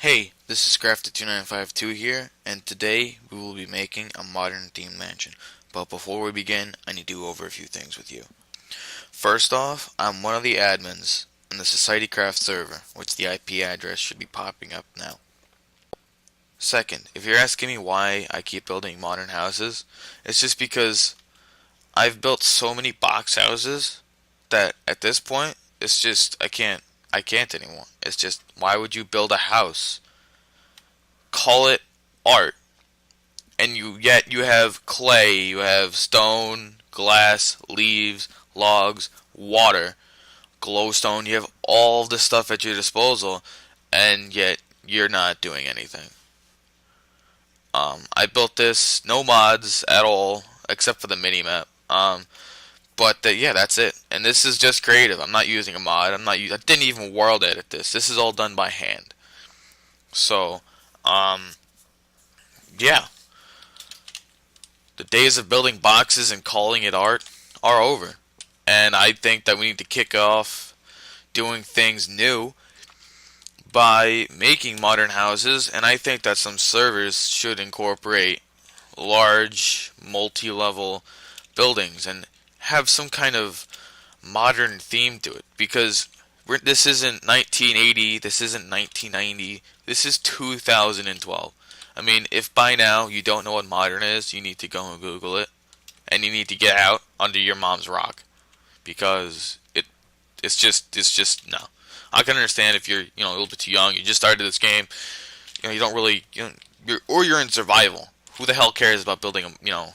Hey, this is Crafted2952 here, and today we will be making a modern themed mansion. But before we begin, I need to go over a few things with you. First off, I'm one of the admins in the Society Craft server, which the IP address should be popping up now. Second, if you're asking me why I keep building modern houses, it's just because I've built so many box houses that at this point, it's just I can't anymore. It's just why would you build a house? Call it art, and yet you have clay, you have stone, glass, leaves, logs, water, glowstone. You have all this stuff at your disposal, and yet you're not doing anything. I built this no mods at all except for the mini map. Yeah, that's it. And this is just creative. I'm not using a mod. I didn't even world edit this. This is all done by hand. So, um, yeah, the days of building boxes and calling it art are over. And I think that we need to kick off doing things new by making modern houses. And I think that some servers should incorporate large, multi level buildings and have some kind of modern theme to it. Because this isn't 1980, this isn't 1990, this is 2012. I mean, if by now you don't know what modern is, you need to go and Google it, and you need to get out under your mom's rock because it's just no. I can understand if you're a little bit too young, you just started this game, you don't really you're in survival. Who the hell cares about building a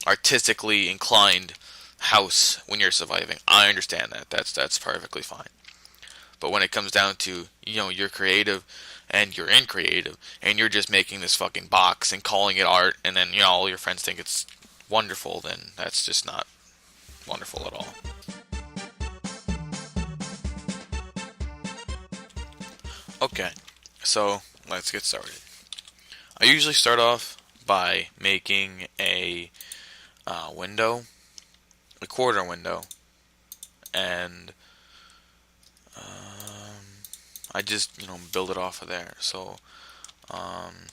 artistically inclined house when you're surviving? I understand that. That's perfectly fine. But when it comes down to, you're creative and you're in creative and you're just making this fucking box and calling it art and then, all your friends think it's wonderful, then that's just not wonderful at all. Okay, so let's get started. I usually start off by making a window, a quarter window, and I just, build it off of there. So um,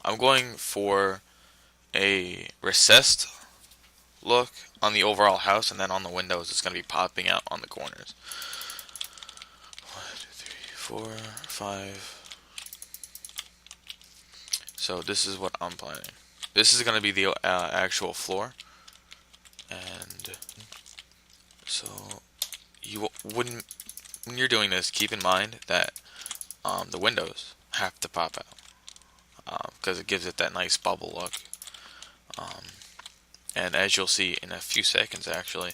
I'm going for a recessed look on the overall house, and then on the windows, it's going to be popping out on the corners. 1, 2, 3, 4, 5. So this is what I'm planning. This is going to be the actual floor, and so you wouldn't when you're doing this, keep in mind that the windows have to pop out because it gives it that nice bubble look. Um, and as you'll see in a few seconds, actually,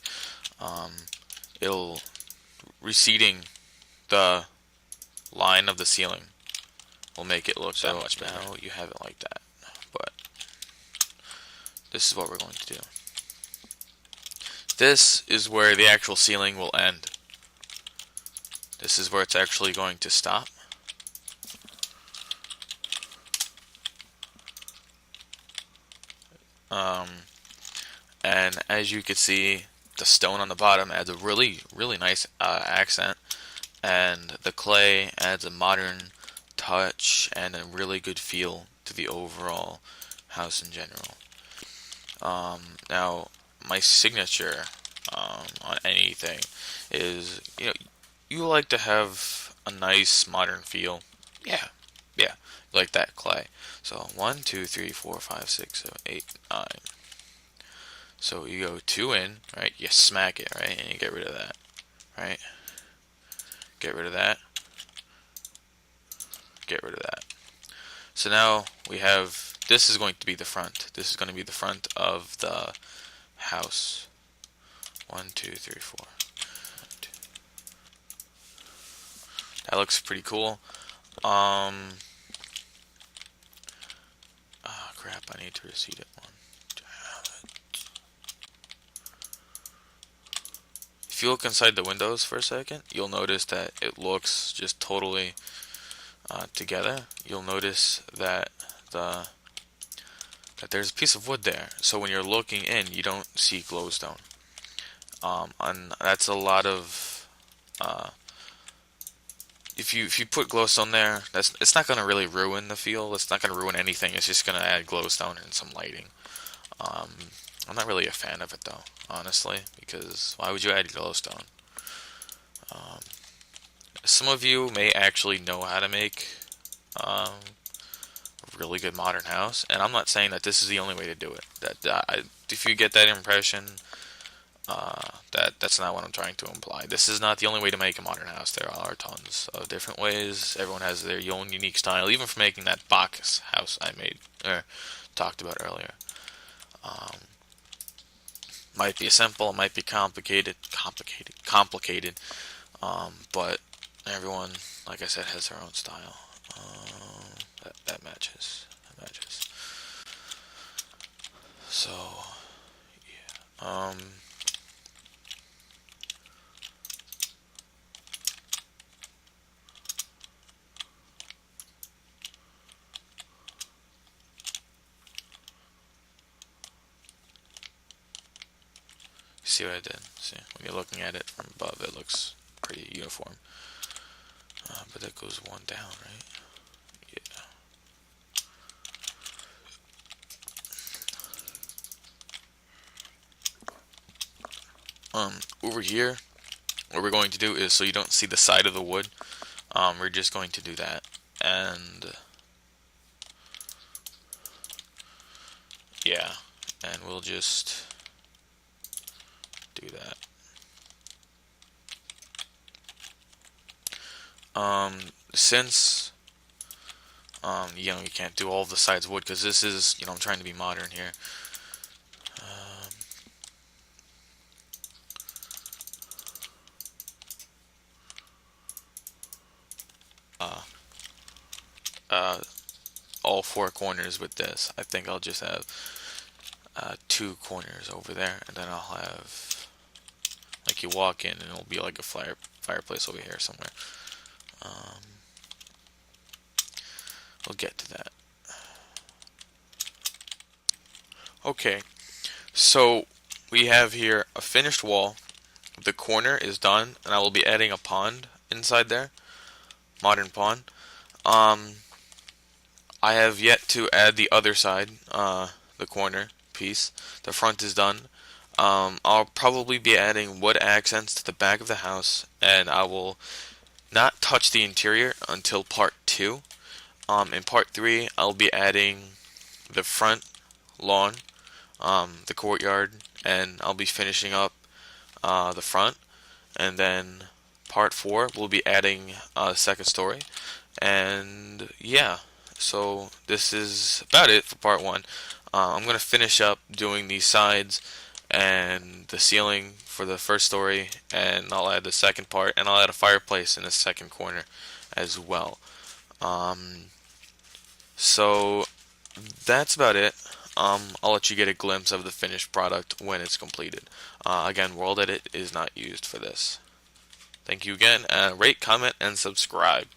um, it'll receding the line of the ceiling will make it look that much better. Now you have it like that, but this is what we're going to do. This is where the actual ceiling will end. This is where it's actually going to stop. Um, and as you can see, the stone on the bottom adds a really, really nice accent, and the clay adds a modern touch and a really good feel to the overall house in general. Now, my signature on anything is, you like to have a nice modern feel. Yeah, yeah, like that clay. So 1, 2, 3, 4, 5, 6, 7, 8, 9. So you go two in, right? You smack it, right, and you get rid of that, right? Get rid of that. Get rid of that. So now we have, this is going to be the front. This is going to be the front of the house. 1, 2, 3, 4. That looks pretty cool. Crap, I need to reseat it one. If you look inside the windows for a second, you'll notice that it looks just totally together. You'll notice that there's a piece of wood there. So when you're looking in, you don't see glowstone. And that's a lot of if you put glowstone there, that's it's not gonna really ruin the feel. It's not gonna ruin anything. It's just gonna add glowstone and some lighting. Um, I'm not really a fan of it though, honestly, because why would you add glowstone? Um, some of you may actually know how to make um, a really good modern house, and I'm not saying that this is the only way to do it. If you get that impression, that's not what I'm trying to imply. This is not the only way to make a modern house. There are tons of different ways. Everyone has their own unique style, even for making that box house I made or talked about earlier. Um, might be simple, it might be complicated. But everyone, like I said, has their own style. That matches. That matches. So, yeah. See what I did? See, when you're looking at it from above, it looks pretty uniform. But that goes one down, right? Yeah. Over here, what we're going to do is so you don't see the side of the wood. We're just going to do that, and yeah, and we'll just do that. Since you can't do all of the sides wood because this is, I'm trying to be modern here. Um, uh, uh, all four corners with this. I think I'll just have two corners over there, and then I'll have like you walk in and it'll be like a fireplace over here somewhere. Um, we'll get to that. Okay, so we have here a finished wall. The corner is done, and I will be adding a pond inside there. Modern pond. Um, I have yet to add the other side, the corner piece. The front is done. I'll probably be adding wood accents to the back of the house, and I will not touch the interior until part 2. In part 3, I'll be adding the front lawn, the courtyard, and I'll be finishing up the front. And then part 4, we'll be adding a second story. And yeah, so this is about it for part 1. I'm going to finish up doing these sides and the ceiling for the first story, and I'll add the second part, and I'll add a fireplace in the second corner as well. Um, so that's about it. I'll let you get a glimpse of the finished product when it's completed. Again, World Edit is not used for this. Thank you again, and rate, comment, and subscribe.